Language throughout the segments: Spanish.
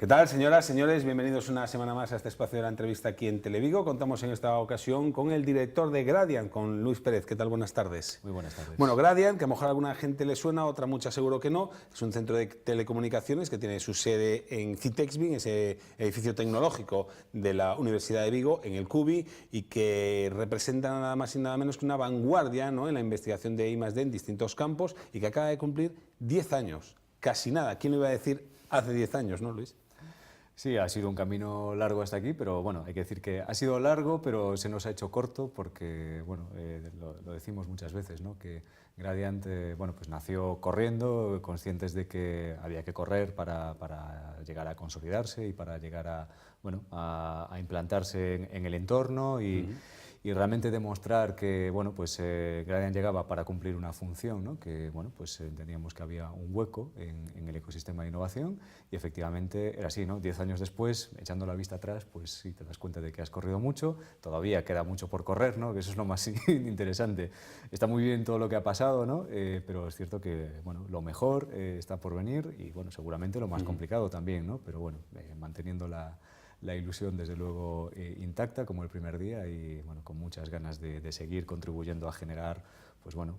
¿Qué tal, señoras, señores? Bienvenidos una semana más a este espacio de la entrevista aquí en Televigo. Contamos en esta ocasión con el director de Gradiant, con Luis Pérez. ¿Qué tal? Buenas tardes. Muy buenas tardes. Bueno, Gradiant, que a lo mejor a alguna gente le suena, otra mucha seguro que no, es un centro de telecomunicaciones que tiene su sede en Citexbin, ese edificio tecnológico de la Universidad de Vigo, en el CUBI, y que representa nada más y nada menos que una vanguardia, ¿no?, en la investigación de I+D en distintos campos, y que acaba de cumplir 10 años. Casi nada. ¿Quién lo iba a decir hace 10 años, no, Luis? Sí, ha sido un camino largo hasta aquí, pero bueno, hay que decir que ha sido largo, pero se nos ha hecho corto porque, bueno, lo decimos muchas veces, ¿no?, que Gradiant, bueno, pues nació corriendo, conscientes de que había que correr para llegar a consolidarse y para llegar a, bueno, a implantarse en el entorno y realmente demostrar que, bueno, pues Gradiant llegaba para cumplir una función, ¿no?, que, bueno, pues entendíamos que había un hueco en el ecosistema de innovación y efectivamente era así, ¿no? 10 años después, echando la vista atrás, pues sí te das cuenta de que has corrido mucho, todavía queda mucho por correr, ¿no?, que eso es lo más interesante. Está muy bien todo lo que ha pasado, ¿no?, pero es cierto que, bueno, lo mejor está por venir y, bueno, seguramente lo más complicado también, ¿no?, pero bueno, manteniendo la ilusión desde luego intacta como el primer día y, bueno, con muchas ganas de seguir contribuyendo a generar, pues bueno,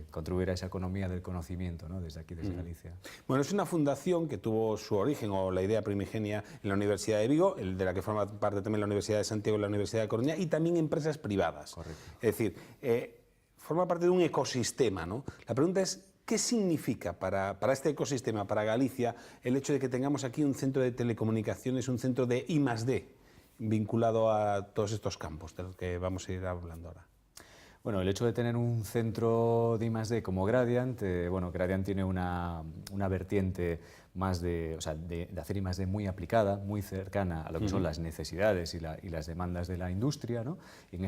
contribuir a esa economía del conocimiento, ¿no?, desde aquí, desde Galicia. Bueno, es una fundación que tuvo su origen o la idea primigenia en la Universidad de Vigo, de la que forma parte también la Universidad de Santiago y la Universidad de Coruña, y también empresas privadas. Correcto. Es decir, forma parte de un ecosistema, ¿no? La pregunta es, ¿qué significa para este ecosistema, para Galicia, el hecho de que tengamos aquí un centro de telecomunicaciones, un centro de I+D, vinculado a todos estos campos de los que vamos a ir hablando ahora? Bueno, el hecho de tener un centro de I+D como Gradiant, bueno, Gradiant tiene una vertiente más de, o sea, de hacer I+D muy aplicada, muy cercana a lo que son las necesidades y las demandas de la industria, ¿no? Y en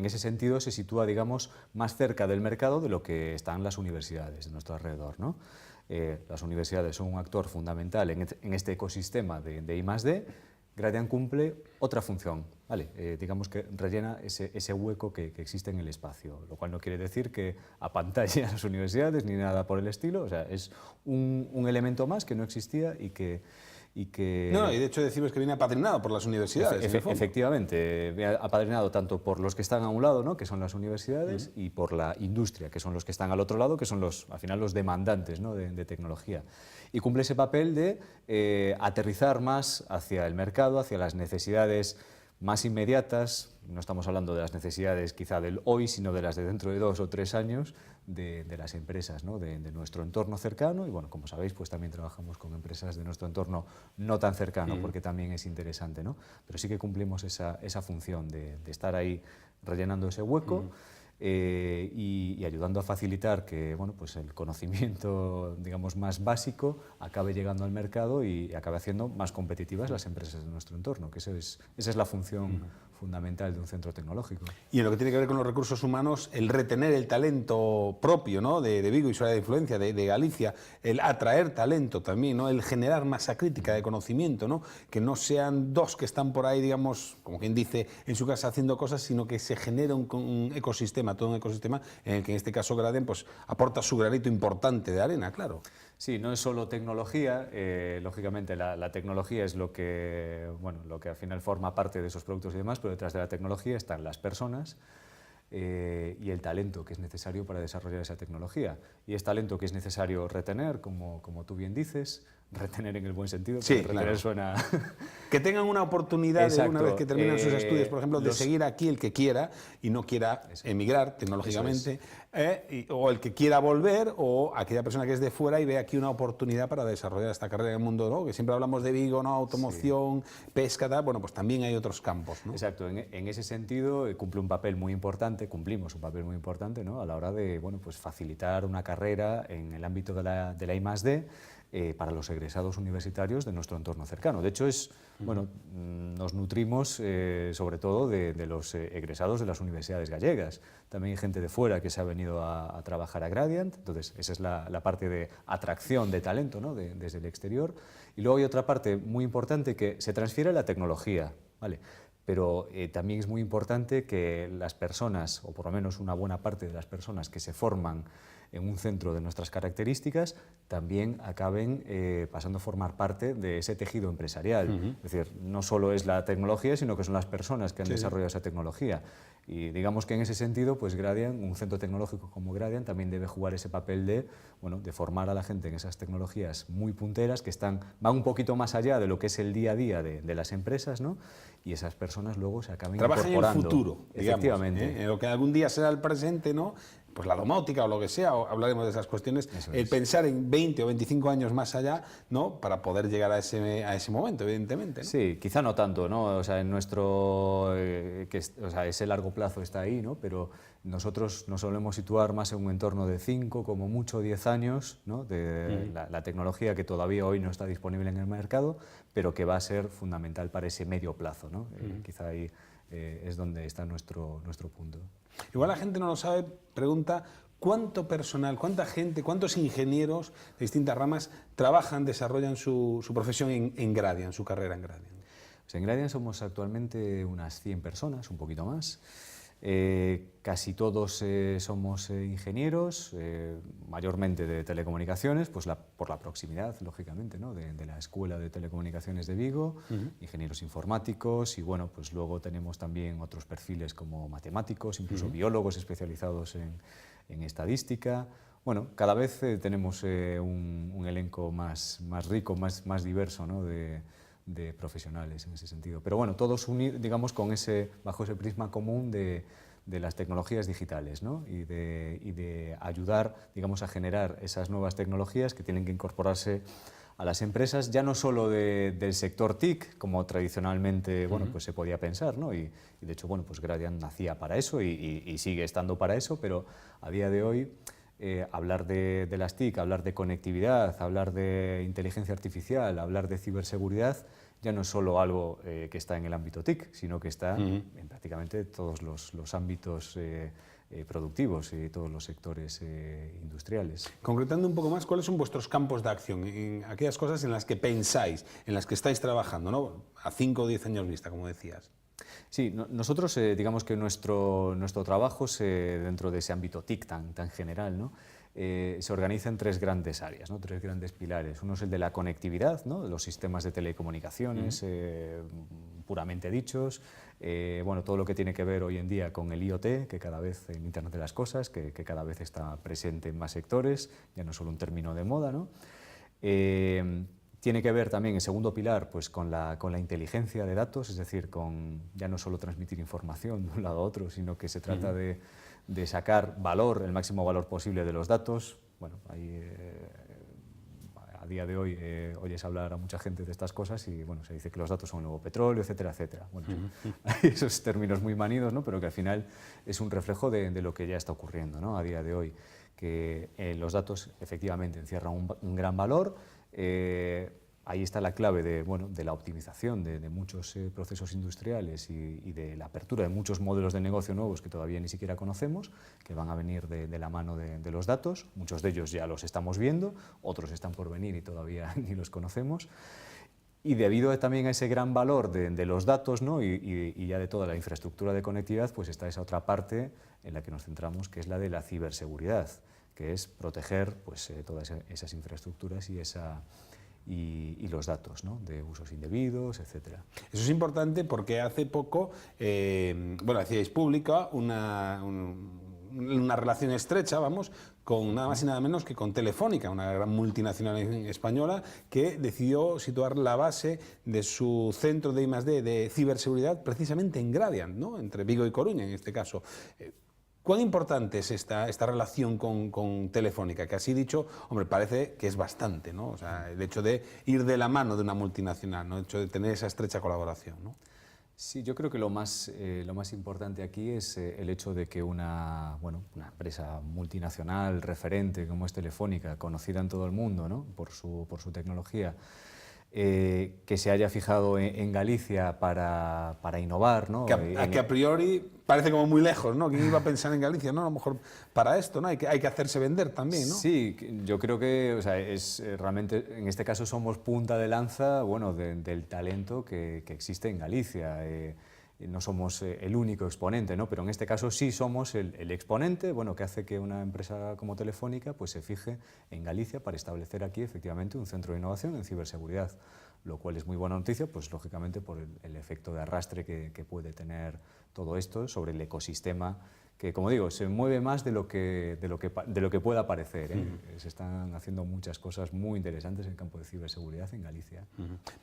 ese sentido se sitúa, digamos, más cerca del mercado de lo que están las universidades de nuestro alrededor, ¿no? Las universidades son un actor fundamental en este ecosistema de I+D. Gradiant cumple otra función, ¿vale? Digamos que rellena ese hueco que existe en el espacio, lo cual no quiere decir que apantalle a las universidades ni nada por el estilo, o sea, es un elemento más que no existía y que... No, y de hecho decimos que viene apadrinado por las universidades. Efectivamente, viene apadrinado tanto por los que están a un lado, ¿no?, que son las universidades, y por la industria, que son los que están al otro lado, que son al final los demandantes, ¿no?, de tecnología. Y cumple ese papel de aterrizar más hacia el mercado, hacia las necesidades más inmediatas. No estamos hablando de las necesidades quizá del hoy, sino de las de dentro de 2 o 3 años de las empresas, ¿no?, de nuestro entorno cercano. Y bueno, como sabéis, pues también trabajamos con empresas de nuestro entorno no tan cercano, porque también es interesante, ¿no? Pero sí que cumplimos esa función de estar ahí rellenando ese hueco. Y ayudando a facilitar que, bueno, pues el conocimiento, digamos, más básico acabe llegando al mercado y acabe haciendo más competitivas las empresas de nuestro entorno, que esa es la función fundamental de un centro tecnológico. Y en lo que tiene que ver con los recursos humanos, el retener el talento propio, ¿no?, de Vigo y su área de influencia, de Galicia, el atraer talento también, ¿no?, el generar masa crítica de conocimiento, ¿no?, que no sean dos que están por ahí, digamos, como quien dice, en su casa haciendo cosas, sino que se genera un ecosistema, todo un ecosistema en el que en este caso Gradiant pues aporta su granito importante de arena, claro. Sí, no es solo tecnología, lógicamente la tecnología es lo que, bueno, lo que al final forma parte de esos productos y demás, pero detrás de la tecnología están las personas y el talento que es necesario para desarrollar esa tecnología. Y es talento que es necesario retener, como tú bien dices, retener en el buen sentido, sí, porque retener suena... Que tengan una oportunidad de, una vez que terminan sus estudios, por ejemplo, de seguir aquí el que quiera y no quiera emigrar tecnológicamente, o el que quiera volver, o aquella persona que es de fuera y ve aquí una oportunidad para desarrollar esta carrera en el mundo, ¿no?, que siempre hablamos de Vigo, ¿no?, automoción, pesca, tal. Bueno, pues también hay otros campos, ¿no? Exacto, en ese sentido cumple un papel muy importante, cumplimos un papel muy importante, ¿no?, a la hora de, bueno, pues facilitar una carrera en el ámbito de la I+D, para los egresados universitarios de nuestro entorno cercano. De hecho, bueno, nos nutrimos sobre todo de los egresados de las universidades gallegas. También hay gente de fuera que se ha venido a trabajar a Gradiant, entonces esa es la parte de atracción de talento, ¿no?, desde el exterior. Y luego hay otra parte muy importante que se transfiere la tecnología, ¿vale? pero también es muy importante que las personas, o por lo menos una buena parte de las personas que se forman en un centro de nuestras características, también acaben pasando a formar parte de ese tejido empresarial. Es decir, no solo es la tecnología, sino que son las personas que han desarrollado esa tecnología. Y digamos que en ese sentido, pues Gradiant, un centro tecnológico como Gradiant, también debe jugar ese papel de, bueno, de formar a la gente en esas tecnologías muy punteras que van un poquito más allá de lo que es el día a día de las empresas, ¿no? Y esas personas luego se acaben incorporando. Trabajan en el futuro, efectivamente. Digamos, en lo que algún día será el presente, ¿no? Pues la domótica o lo que sea, o hablaremos de esas cuestiones, el pensar en 20 o 25 años más allá, ¿no? Para poder llegar a ese momento, evidentemente, ¿no? Sí, quizá no tanto, ¿no? O sea, en nuestro, o sea, ese largo plazo está ahí, ¿no? Pero nosotros nos solemos situar más en un entorno de 5, como mucho 10 años, ¿no? De la tecnología que todavía hoy no está disponible en el mercado, pero que va a ser fundamental para ese medio plazo, ¿no? Quizá ahí es donde está nuestro punto. Igual la gente no lo sabe, pregunta, ¿cuánto personal, cuánta gente, cuántos ingenieros de distintas ramas trabajan, desarrollan su profesión en Gradiant, su carrera en Gradiant? Pues en Gradiant somos actualmente unas 100 personas, un poquito más. Casi todos somos ingenieros, mayormente de telecomunicaciones, pues por la proximidad, lógicamente, ¿no? de la Escuela de Telecomunicaciones de Vigo, ingenieros informáticos, y bueno, pues luego tenemos también otros perfiles como matemáticos, incluso biólogos especializados en estadística. Bueno, cada vez tenemos un elenco más rico, más diverso, ¿no? de profesionales en ese sentido. Pero bueno, todos unidos, digamos, bajo ese prisma común de las tecnologías digitales, ¿no? y de ayudar, digamos, a generar esas nuevas tecnologías que tienen que incorporarse a las empresas, ya no solo del sector TIC, como tradicionalmente bueno, pues se podía pensar, ¿no? y de hecho, bueno, pues Gradiant nacía para eso y sigue estando para eso, pero a día de hoy hablar de las TIC, hablar de conectividad, hablar de inteligencia artificial, hablar de ciberseguridad, ya no es solo algo que está en el ámbito TIC, sino que está en prácticamente todos los ámbitos productivos y todos los sectores industriales. Concretando un poco más, ¿cuáles son vuestros campos de acción? En aquellas cosas en las que pensáis, en las que estáis trabajando, ¿no? A 5 o 10 años vista, como decías. Sí, nosotros digamos que nuestro trabajo dentro de ese ámbito TIC tan general, ¿no? Se organiza en 3 grandes áreas, ¿no? 3 grandes pilares. Uno es el de la conectividad, ¿no? De los sistemas de telecomunicaciones puramente dichos, bueno, todo lo que tiene que ver hoy en día con el IoT, que cada vez en Internet de las Cosas, que cada vez está presente en más sectores, ya no es solo un término de moda, ¿no? Tiene que ver también, el segundo pilar, pues, con la inteligencia de datos, es decir, con ya no solo transmitir información de un lado a otro, sino que se trata de sacar valor, el máximo valor posible de los datos. Bueno, ahí, a día de hoy oyes hablar a mucha gente de estas cosas y bueno, se dice que los datos son el nuevo petróleo, etcétera, etcétera. Bueno, hay esos términos muy manidos, ¿no? Pero que al final es un reflejo de lo que ya está ocurriendo, ¿no? A día de hoy, que los datos efectivamente encierran un gran valor. Ahí está la clave de la optimización de muchos procesos industriales y de la apertura de muchos modelos de negocio nuevos que todavía ni siquiera conocemos, que van a venir de la mano de los datos. Muchos de ellos ya los estamos viendo, otros están por venir y todavía ni los conocemos. Y debido también a ese gran valor de los datos, ¿no? y ya de toda la infraestructura de conectividad, pues está esa otra parte en la que nos centramos, que es la de la ciberseguridad, que es proteger pues, todas esas infraestructuras y los datos, ¿no? De usos indebidos, etcétera. Eso es importante porque hace poco, bueno, hacíais pública una relación estrecha, vamos, con nada más y nada menos que con Telefónica, una gran multinacional española que decidió situar la base de su centro de I+D de ciberseguridad precisamente en Gradiant, ¿no? Entre Vigo y Coruña, en este caso. ¿Cuán importante es esta relación con Telefónica? Que así dicho, hombre, parece que es bastante, ¿no? O sea, el hecho de ir de la mano de una multinacional, ¿no? El hecho de tener esa estrecha colaboración, ¿no? Sí, yo creo que lo más importante aquí es el hecho de que una empresa multinacional referente como es Telefónica, conocida en todo el mundo, ¿no? por su tecnología, que se haya fijado en Galicia para innovar, ¿no? Que a priori parece como muy lejos, ¿no? ¿Quién iba a pensar en Galicia? No, a lo mejor para esto, ¿no? Hay que hacerse vender también, ¿no? Sí, yo creo que, o sea, realmente en este caso somos punta de lanza, bueno, del talento que existe en Galicia. no somos el único exponente, ¿no? Pero en este caso sí somos el exponente, bueno, que hace que una empresa como Telefónica pues, se fije en Galicia para establecer aquí efectivamente un centro de innovación en ciberseguridad, lo cual es muy buena noticia, pues lógicamente por el efecto de arrastre que puede tener todo esto sobre el ecosistema, que como digo, se mueve más de lo que pueda parecer, ¿eh? Se están haciendo muchas cosas muy interesantes en el campo de ciberseguridad en Galicia.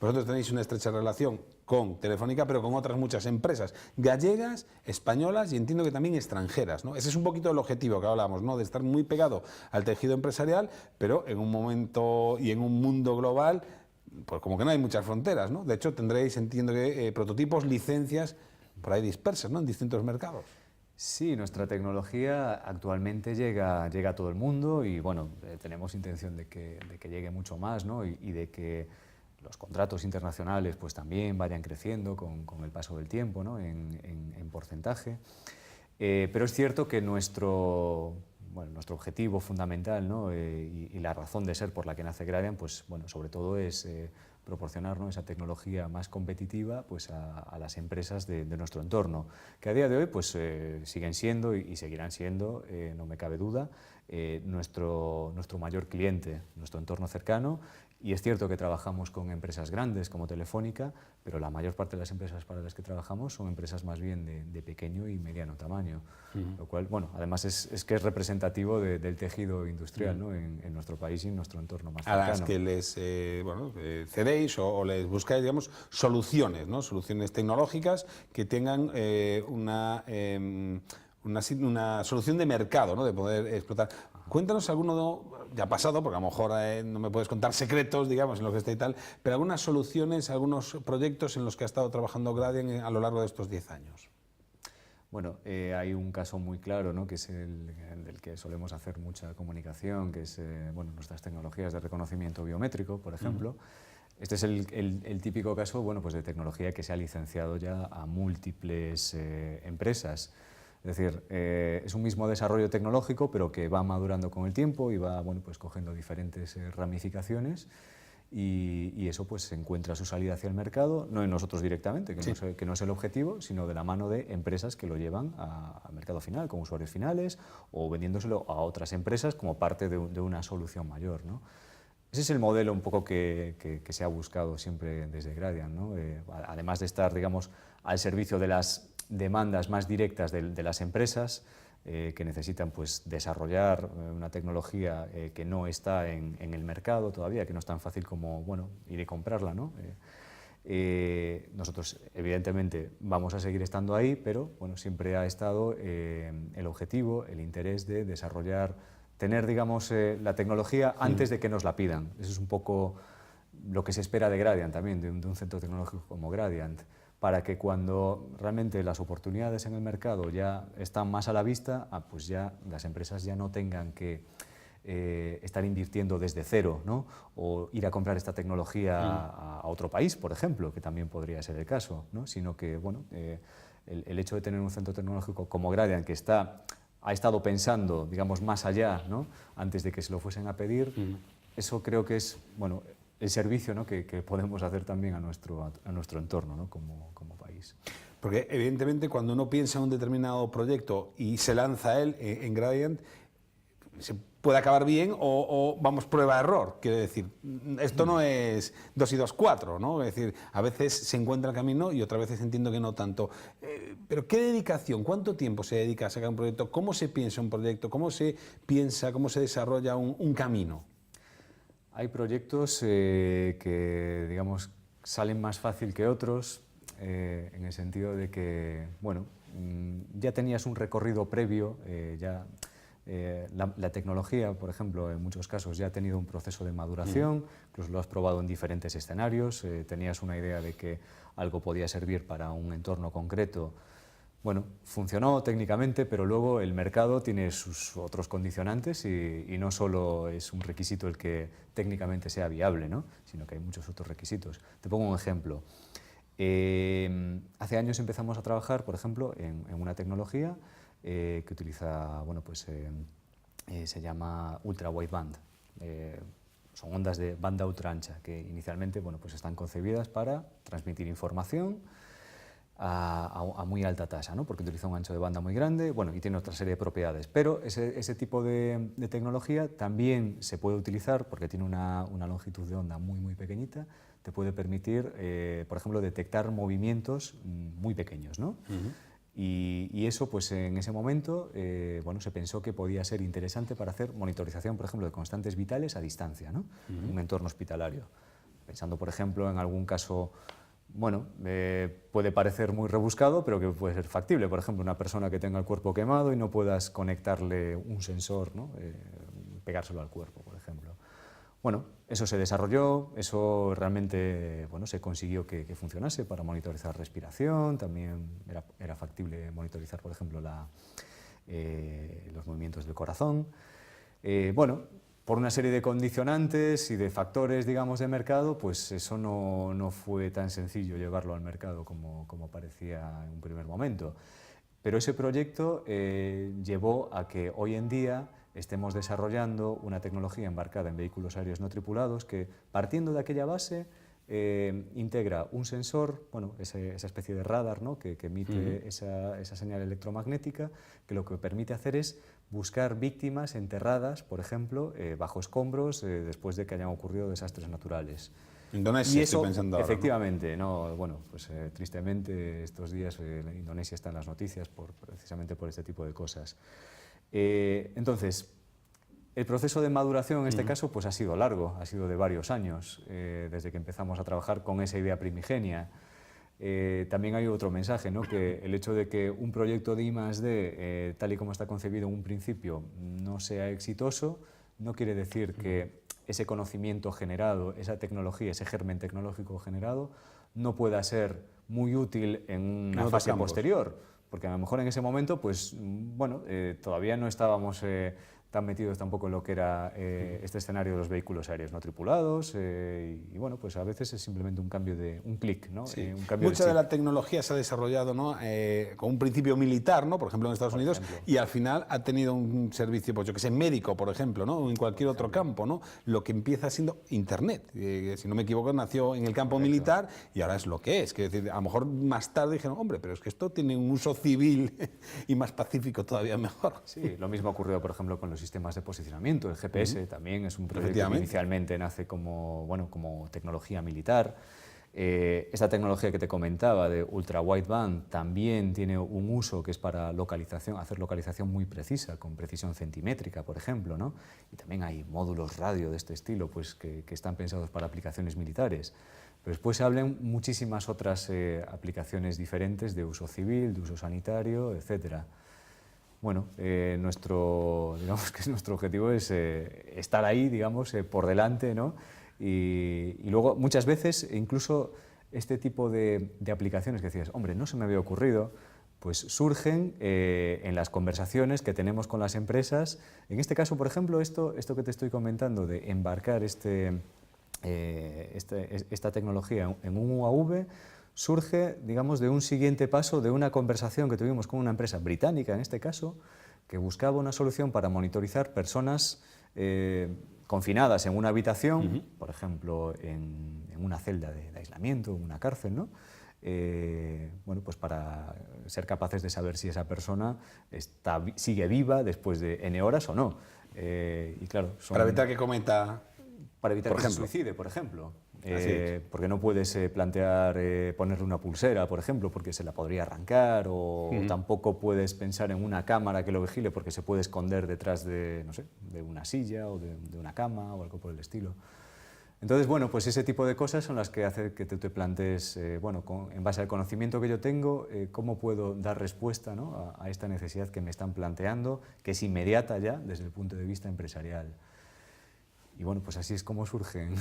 Vosotros tenéis una estrecha relación con Telefónica, pero con otras muchas empresas, gallegas, españolas y entiendo que también extranjeras, ¿no? Ese es un poquito el objetivo que hablábamos, ¿no? De estar muy pegado al tejido empresarial, pero en un momento y en un mundo global, pues como que no hay muchas fronteras, ¿no? De hecho, tendréis, entiendo que, prototipos, licencias por ahí dispersas, ¿no? En distintos mercados. Sí, nuestra tecnología actualmente llega a todo el mundo y bueno, tenemos intención de que llegue mucho más, ¿no? y de que los contratos internacionales pues también vayan creciendo con el paso del tiempo, ¿no? en porcentaje. Pero es cierto que nuestro objetivo fundamental, ¿no? y la razón de ser por la que nace Gradiant, pues bueno, sobre todo es proporcionar, ¿no? esa tecnología más competitiva pues, a las empresas de nuestro entorno, que a día de hoy pues, siguen siendo y seguirán siendo, no me cabe duda, nuestro mayor cliente, nuestro entorno cercano. Y es cierto que trabajamos con empresas grandes como Telefónica, pero la mayor parte de las empresas para las que trabajamos son empresas más bien de pequeño y mediano tamaño, lo cual, bueno, además es que es representativo del tejido industrial, ¿no? en nuestro país y en nuestro entorno más cercano. A las que les cedéis o les buscáis, digamos, soluciones, ¿no? Soluciones tecnológicas que tengan una solución de mercado, ¿no? De poder explotar. Cuéntanos alguno, ya pasado, porque a lo mejor no me puedes contar secretos, digamos, en lo que está y tal, pero algunas soluciones, algunos proyectos en los que ha estado trabajando Gradiant a lo largo de estos 10 años. Bueno, hay un caso muy claro, ¿no? Que es el del que solemos hacer mucha comunicación, que es bueno, nuestras tecnologías de reconocimiento biométrico, por ejemplo. Este es el típico caso, bueno, pues de tecnología que se ha licenciado ya a múltiples empresas. Es decir, es un mismo desarrollo tecnológico, pero que va madurando con el tiempo y va, bueno, pues cogiendo diferentes ramificaciones y eso pues encuentra su salida hacia el mercado, no en nosotros directamente, que no es el objetivo, sino de la mano de empresas que lo llevan al mercado final, como usuarios finales, o vendiéndoselo a otras empresas como parte de una solución mayor, ¿no? Ese es el modelo un poco que se ha buscado siempre desde Gradiant, ¿no? Además de estar, digamos, al servicio de las demandas más directas de las empresas que necesitan pues, desarrollar una tecnología que no está en el mercado todavía, que no es tan fácil como bueno, ir y comprarla, ¿no? Nosotros, evidentemente, vamos a seguir estando ahí, pero bueno, siempre ha estado el objetivo, el interés de desarrollar, tener, digamos, la tecnología antes de que nos la pidan. Eso es un poco lo que se espera de Gradiant también, de un centro tecnológico como Gradiant, para que cuando realmente las oportunidades en el mercado ya están más a la vista, pues ya las empresas ya no tengan que estar invirtiendo desde cero, ¿no? O ir a comprar esta tecnología a otro país, por ejemplo, que también podría ser el caso, ¿no? Sino que bueno, el hecho de tener un centro tecnológico como Gradiant, que ha estado pensando, digamos, más allá, ¿no? Antes de que se lo fuesen a pedir, eso creo que es, bueno, el servicio, ¿no? que podemos hacer también a nuestro entorno, ¿no? como país. Porque evidentemente cuando uno piensa en un determinado proyecto y se lanza a él en Gradiant, se puede acabar bien o vamos prueba-error. Quiero decir, esto no es 2 y 2, 4, ¿no? Es decir, a veces se encuentra el camino y otras veces entiendo que no tanto. Pero ¿qué dedicación? ¿Cuánto tiempo se dedica a sacar un proyecto? ¿Cómo se piensa un proyecto? ¿Cómo se piensa, cómo se desarrolla un camino? Hay proyectos que, digamos, salen más fácil que otros, en el sentido de que, bueno, ya tenías un recorrido previo, la tecnología, por ejemplo, en muchos casos ya ha tenido un proceso de maduración, incluso lo has probado en diferentes escenarios, tenías una idea de que algo podía servir para un entorno concreto. Bueno, funcionó técnicamente, pero luego el mercado tiene sus otros condicionantes y no solo es un requisito el que técnicamente sea viable, ¿no? Sino que hay muchos otros requisitos. Te pongo un ejemplo. Hace años empezamos a trabajar, por ejemplo, en una tecnología que utiliza, bueno, pues, se llama ultra wideband. Son ondas de banda ultra ancha que inicialmente, bueno, pues están concebidas para transmitir información a muy alta tasa, ¿no? Porque utiliza un ancho de banda muy grande, bueno, y tiene otra serie de propiedades. Pero ese tipo de tecnología también se puede utilizar, porque tiene una longitud de onda muy pequeñita, te puede permitir, por ejemplo, detectar movimientos muy pequeños, ¿no? Y eso, pues en ese momento, bueno, se pensó que podía ser interesante para hacer monitorización, por ejemplo, de constantes vitales a distancia, ¿no? En un entorno hospitalario. Pensando, por ejemplo, en algún caso, bueno, puede parecer muy rebuscado, pero que puede ser factible. Por ejemplo, una persona que tenga el cuerpo quemado y no puedas conectarle un sensor, ¿no? Pegárselo al cuerpo, por ejemplo. Bueno, eso se desarrolló, eso realmente, bueno, se consiguió que funcionase para monitorizar respiración, también era factible monitorizar, por ejemplo, los movimientos del corazón. Bueno, por una serie de condicionantes y de factores, digamos, de mercado, pues eso no fue tan sencillo llevarlo al mercado como parecía en un primer momento. Pero ese proyecto llevó a que hoy en día estemos desarrollando una tecnología embarcada en vehículos aéreos no tripulados que, partiendo de aquella base, integra un sensor, bueno, esa especie de radar, ¿no? que emite esa señal electromagnética, que lo que permite hacer es buscar víctimas enterradas, por ejemplo, bajo escombros después de que hayan ocurrido desastres naturales. Indonesia, y eso, estoy pensando ahora, efectivamente, ¿no? Bueno, pues tristemente estos días Indonesia está en las noticias precisamente por este tipo de cosas. Entonces, el proceso de maduración en este caso pues ha sido largo, ha sido de varios años, desde que empezamos a trabajar con esa idea primigenia. También hay otro mensaje, ¿no? Que el hecho de que un proyecto de I+D, tal y como está concebido en un principio, no sea exitoso, no quiere decir que ese conocimiento generado, esa tecnología, ese germen tecnológico generado, no pueda ser muy útil en una fase posterior. Porque a lo mejor en ese momento, pues, bueno, todavía no estábamos tan metidos tampoco en lo que era este escenario de los vehículos aéreos no tripulados y bueno, pues a veces es simplemente un cambio de un clic, ¿no? Sí. Un cambio Mucha de la tecnología se ha desarrollado, ¿no? Con un principio militar, ¿no? Por ejemplo, en Estados Unidos, y al final ha tenido un servicio, pues yo que sé, médico, por ejemplo, ¿no? O en cualquier otro campo, ¿no? Lo que empieza siendo Internet. Si no me equivoco, nació en el campo militar y ahora es lo que es. Que decir, a lo mejor más tarde dijeron, hombre, pero es que esto tiene un uso civil y más pacífico todavía mejor. Sí, lo mismo ha ocurrido, por ejemplo, con los sistemas de posicionamiento. El GPS también es un proyecto que inicialmente nace como, bueno, como tecnología militar. Esta tecnología que te comentaba de ultra wideband también tiene un uso que es para localización, hacer localización muy precisa, con precisión centimétrica, por ejemplo, ¿no? Y también hay módulos radio de este estilo, pues, que están pensados para aplicaciones militares. Pero después se hablan muchísimas otras aplicaciones diferentes de uso civil, de uso sanitario, etcétera. Bueno, digamos que nuestro objetivo es estar ahí, digamos, por delante, ¿no? Y luego, muchas veces, incluso este tipo de aplicaciones que decías, hombre, no se me había ocurrido, pues surgen en las conversaciones que tenemos con las empresas. En este caso, por ejemplo, esto que te estoy comentando de embarcar esta tecnología en un UAV, surge, digamos, de un siguiente paso de una conversación que tuvimos con una empresa británica, en este caso, que buscaba una solución para monitorizar personas confinadas en una habitación, por ejemplo, en una celda de aislamiento, en una cárcel, ¿no? Bueno, pues para ser capaces de saber si esa persona sigue viva después de N horas o no. Y claro, para evitar que cometa... Para evitar que se suicide, por ejemplo. Porque no puedes plantear ponerle una pulsera, por ejemplo, porque se la podría arrancar, o tampoco puedes pensar en una cámara que lo vigile porque se puede esconder detrás de, no sé, de una silla o de una cama o algo por el estilo. Entonces, bueno, pues ese tipo de cosas son las que hacen que tú te plantees, bueno, en base al conocimiento que yo tengo, cómo puedo dar respuesta, ¿no? a esta necesidad que me están planteando, que es inmediata ya desde el punto de vista empresarial. Y bueno, pues así es como surgen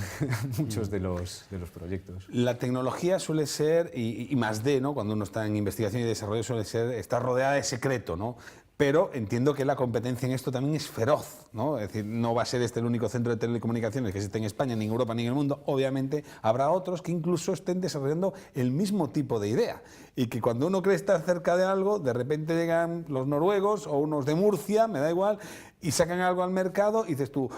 muchos de los proyectos. La tecnología suele ser, y más D, ¿no? Cuando uno está en investigación y desarrollo, suele estar rodeada de secreto, ¿no? Pero entiendo que la competencia en esto también es feroz, ¿no? Es decir, no va a ser este el único centro de telecomunicaciones que existe en España, ni en Europa, ni en el mundo. Obviamente habrá otros que incluso estén desarrollando el mismo tipo de idea. Y que cuando uno cree estar cerca de algo, de repente llegan los noruegos o unos de Murcia, me da igual, y sacan algo al mercado y dices tú,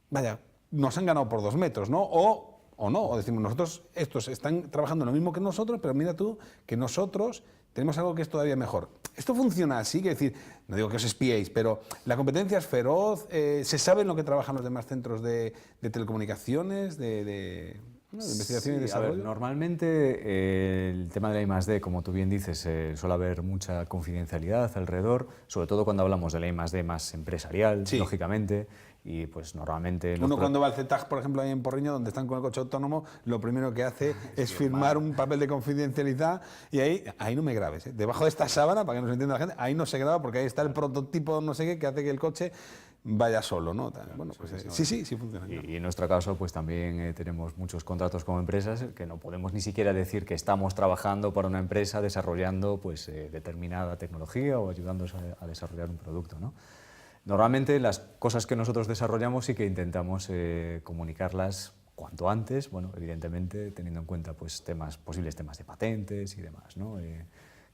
vaya, nos han ganado por 2 metros, ¿no? O o no, o decimos nosotros, estos están trabajando lo mismo que nosotros, pero mira tú que nosotros tenemos algo que es todavía mejor. Esto funciona así, que decir, no digo que os espiéis, pero la competencia es feroz, se sabe en lo que trabajan los demás centros de telecomunicaciones, ¿no? de investigación y Sí, desarrollo. a ver, normalmente el tema de la I+D, como tú bien dices, suele haber mucha confidencialidad alrededor, sobre todo cuando hablamos de la I+D más empresarial, Sí. lógicamente, y pues normalmente... Uno cuando va al CETAG, por ejemplo, ahí en Porriño, donde están con el coche autónomo, lo primero que hace es firmar un papel de confidencialidad y ahí no me grabes. ¿Eh? Debajo de esta sábana, para que nos entienda la gente, ahí no se graba porque ahí está el prototipo no sé qué que hace que el coche vaya solo, ¿no? Bueno, pues sí funciona. Y en nuestro caso, pues también tenemos muchos contratos con empresas que no podemos ni siquiera decir que estamos trabajando para una empresa desarrollando pues, determinada tecnología o ayudándonos a desarrollar un producto, ¿no? Normalmente las cosas que nosotros desarrollamos sí que intentamos comunicarlas cuanto antes, bueno, evidentemente teniendo en cuenta pues, posibles temas de patentes y demás, ¿no?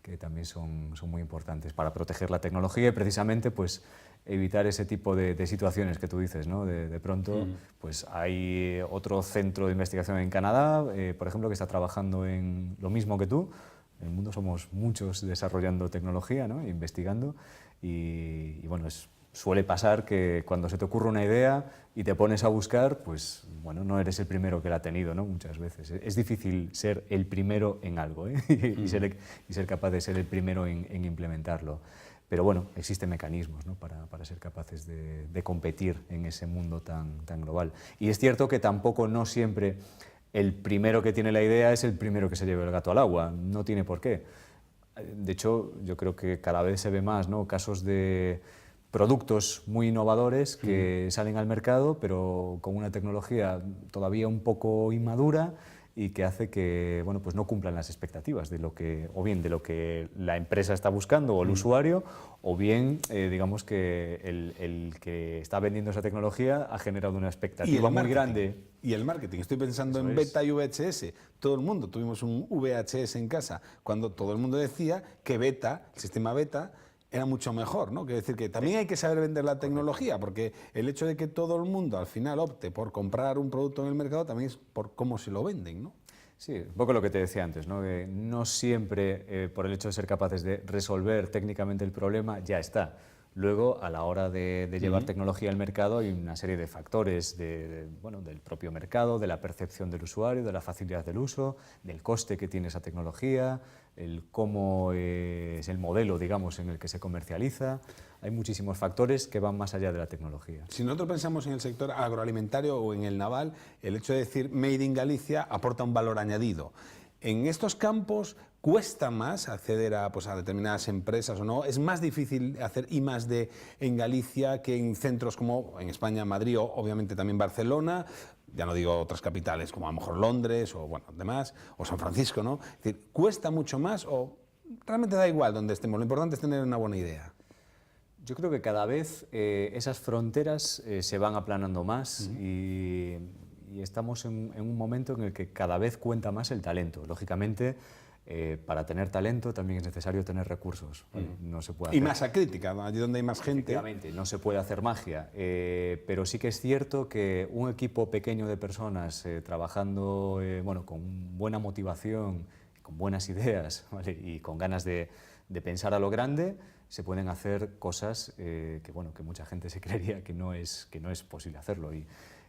Que también son muy importantes para proteger la tecnología y precisamente pues, evitar ese tipo de situaciones que tú dices, ¿no? De pronto pues, hay otro centro de investigación en Canadá, por ejemplo, que está trabajando en lo mismo que tú. En el mundo somos muchos desarrollando tecnología, ¿no? Investigando y bueno, suele pasar que cuando se te ocurre una idea y te pones a buscar, pues bueno, no eres el primero que la ha tenido, ¿no? Muchas veces. Es difícil ser el primero en algo, ¿eh? y ser capaz de ser el primero en implementarlo. Pero bueno, existen mecanismos, ¿no? para ser capaces de competir en ese mundo tan global. Y es cierto que tampoco no siempre el primero que tiene la idea es el primero que se lleva el gato al agua, no tiene por qué. De hecho, yo creo que cada vez se ve más, ¿no? Casos de productos muy innovadores que salen al mercado, pero con una tecnología todavía un poco inmadura y que hace que bueno, pues no cumplan las expectativas de lo que, o bien de lo que la empresa está buscando o el usuario, o bien digamos que el que está vendiendo esa tecnología ha generado una expectativa muy grande. Y el marketing, estoy pensando en beta y VHS. Todo el mundo tuvimos un VHS en casa cuando todo el mundo decía que beta, el sistema beta, era mucho mejor, ¿no? Quiero decir que también hay que saber vender la tecnología, porque el hecho de que todo el mundo al final opte por comprar un producto en el mercado también es por cómo se lo venden, ¿no? Sí, un poco lo que te decía antes, ¿no? Que no siempre por el hecho de ser capaces de resolver técnicamente el problema ya está. Luego, a la hora de llevar tecnología al mercado, hay una serie de factores bueno, del propio mercado, de la percepción del usuario, de la facilidad del uso, del coste que tiene esa tecnología, el cómo es el modelo, digamos, en el que se comercializa. Hay muchísimos factores que van más allá de la tecnología. Si nosotros pensamos en el sector agroalimentario o en el naval, el hecho de decir Made in Galicia aporta un valor añadido. En estos campos cuesta más acceder a determinadas empresas o no. Es más difícil hacer I+D en Galicia que en centros como en España, Madrid o obviamente también Barcelona. Ya no digo otras capitales como a lo mejor Londres o bueno, demás, o San Francisco, ¿no? Es decir, ¿cuesta mucho más o realmente da igual donde estemos? Lo importante es tener una buena idea. Yo creo que cada vez esas fronteras se van aplanando más y estamos en un momento en el que cada vez cuenta más el talento. Lógicamente, para tener talento también es necesario tener recursos. No se puede hacer. Y masa crítica, allí donde hay más gente. Efectivamente, no se puede hacer magia, pero sí que es cierto que un equipo pequeño de personas trabajando bueno, con buena motivación, con buenas ideas, ¿vale? Y con ganas de pensar a lo grande, se pueden hacer cosas bueno, que mucha gente se creería que no es posible hacerlo. Y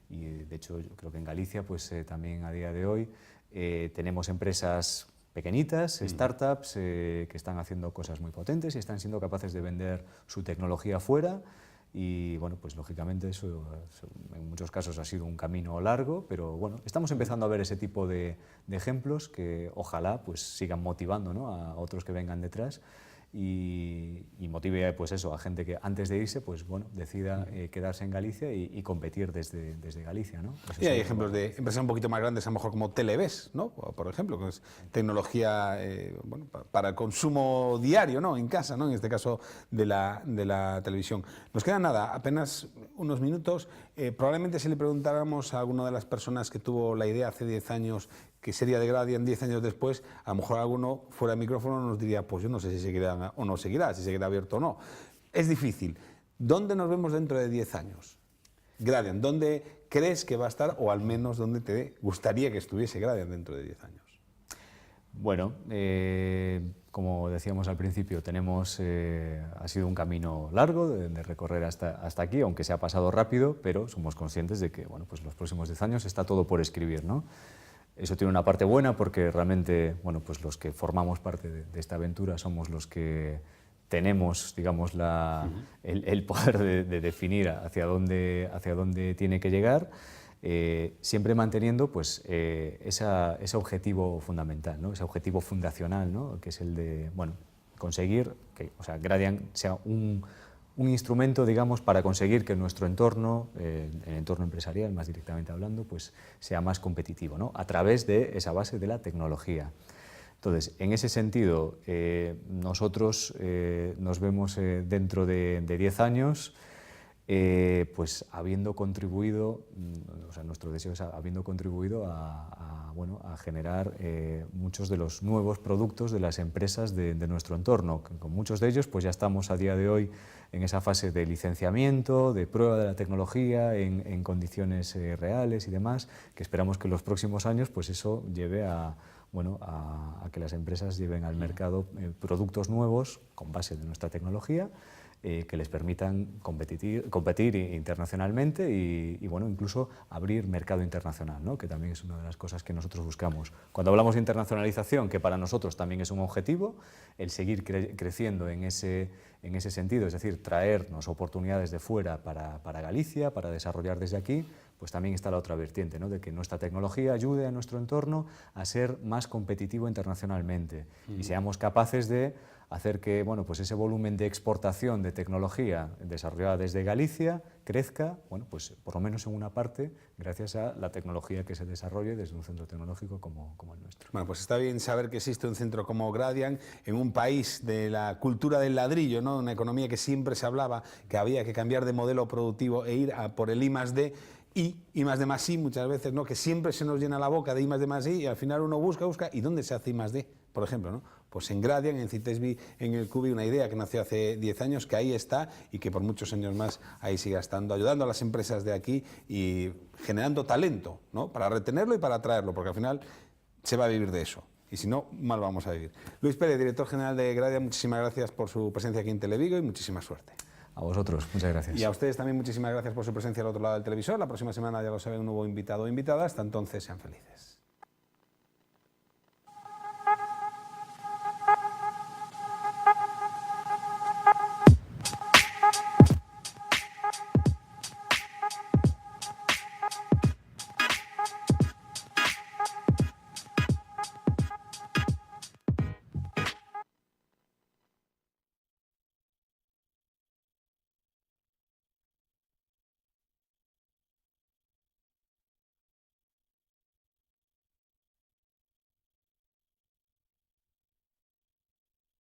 de hecho yo creo que en Galicia pues, también a día de hoy tenemos empresas pequeñitas, startups que están haciendo cosas muy potentes y están siendo capaces de vender su tecnología fuera y bueno, pues lógicamente eso en muchos casos ha sido un camino largo, pero bueno, estamos empezando a ver ese tipo de ejemplos que ojalá pues sigan motivando, ¿no? A otros que vengan detrás y motive pues eso, a gente que antes de irse pues bueno, decida quedarse en Galicia y competir desde Galicia, ¿no? Pues y hay ejemplos de empresas un poquito más grandes, a lo mejor como Televes, ¿no? Por ejemplo, que es tecnología bueno, para el consumo diario, ¿no? En casa, ¿no? En este caso de la televisión. Nos queda nada, apenas unos minutos. Probablemente si le preguntáramos a alguna de las personas que tuvo la idea hace 10 años que sería de Gradiant 10 años después, a lo mejor alguno fuera de micrófono nos diría, pues yo no sé si seguirá o no seguirá, si seguirá abierto o no. Es difícil. ¿Dónde nos vemos dentro de 10 años? Gradiant, crees que va a estar, o al menos dónde te gustaría que estuviese Gradiant dentro de 10 años? Bueno, como decíamos al principio, ha sido un camino largo de recorrer hasta aquí, aunque se ha pasado rápido, pero somos conscientes de que bueno, pues los próximos 10 años está todo por escribir, ¿no? Eso tiene una parte buena porque realmente bueno, pues los que formamos parte de esta aventura somos los que tenemos, digamos, el poder de definir hacia dónde tiene que llegar. Siempre manteniendo pues, ese objetivo fundamental, ¿no? Ese objetivo fundacional, ¿no? Que es el de bueno, conseguir que Gradiant sea un instrumento, digamos, para conseguir que nuestro entorno, el entorno empresarial más directamente hablando, pues, sea más competitivo, ¿no? A través de esa base de la tecnología. Entonces, en ese sentido, nosotros nos vemos dentro de 10 años pues habiendo contribuido, nuestro deseo es habiendo contribuido bueno, a generar muchos de los nuevos productos de las empresas de nuestro entorno. Con muchos de ellos pues ya estamos a día de hoy en esa fase de licenciamiento, de prueba de la tecnología en condiciones reales y demás, que esperamos que en los próximos años pues eso lleve a que las empresas lleven al mercado productos nuevos con base de nuestra tecnología, que les permitan competir internacionalmente y bueno, incluso abrir mercado internacional, ¿no? Que también es una de las cosas que nosotros buscamos. Cuando hablamos de internacionalización, que para nosotros también es un objetivo, el seguir creciendo en ese sentido, es decir, traernos oportunidades de fuera para Galicia, para desarrollar desde aquí, pues también está la otra vertiente, ¿no? De que nuestra tecnología ayude a nuestro entorno a ser más competitivo internacionalmente y seamos capaces de hacer que bueno, pues ese volumen de exportación de tecnología desarrollada desde Galicia crezca, bueno, pues por lo menos en una parte, gracias a la tecnología que se desarrolle desde un centro tecnológico como el nuestro. Bueno, pues está bien saber que existe un centro como Gradiant en un país de la cultura del ladrillo, ¿no? Una economía que siempre se hablaba que había que cambiar de modelo productivo e ir a por el I+D. I más D más I muchas veces, ¿no? Que siempre se nos llena la boca de I más D más I y al final uno busca, ¿y dónde se hace I más D? Por ejemplo, ¿no? Pues en Gradiant, en Citesbi, en el Cubi, una idea que nació hace 10 años, que ahí está y que por muchos años más ahí sigue estando, ayudando a las empresas de aquí y generando talento, ¿no? Para retenerlo y para atraerlo, porque al final se va a vivir de eso. Y si no, mal vamos a vivir. Luis Pérez, director general de Gradiant, muchísimas gracias por su presencia aquí en Televigo y muchísima suerte. A vosotros, muchas gracias. Y a ustedes también muchísimas gracias por su presencia al otro lado del televisor. La próxima semana, ya lo saben, un nuevo invitado o invitada. Hasta entonces, sean felices.